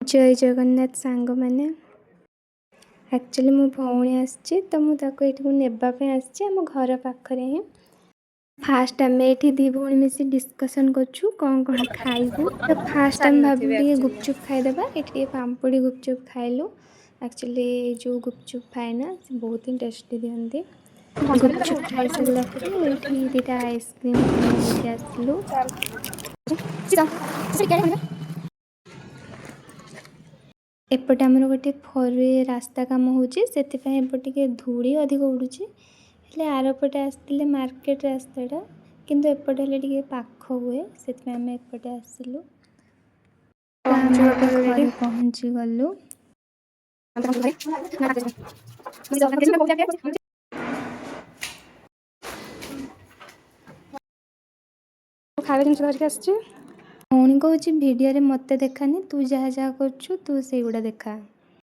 जय जगन्नाथ सांग मैंने एक्चुअली मो भौणी आसी तो मुझे नेबापी आसी आम घर पाखे ही फास्ट आम ये दी भौणी मिसी डिस्कसन करूँ कौन कौन खाइबू तो फास्ट आम भाभी गुपचुप खाईदेबा ये पापड़ी गुपचुप खाइलु एक्चुअली जो गुपचुप खाए ना बहुत ही टेस्टी दिखती गुपचुप खाई सारा पर दीटा आइसक्रीम खाई आसलु एपटे आमर गोटे फोरवे रास्ता कम होपटे धूली अधिक उड़ूची हेल्ले आरपटे आसते मार्केट रास्ताटा किंतु एपटे हेल्ले पाख हुए से आम एपटे आसलु घरे पहुँची गलु खाଇବା ଜିନିଷ ଧରିକି ଆସିଛି। ଭଉଣୀ କହୁଛି ଭିଡ଼ିଓରେ ମୋତେ ଦେଖାନି ତୁ ଯାହା ଯାହା କରୁଛୁ ତୁ ସେଇଗୁଡ଼ା ଦେଖା।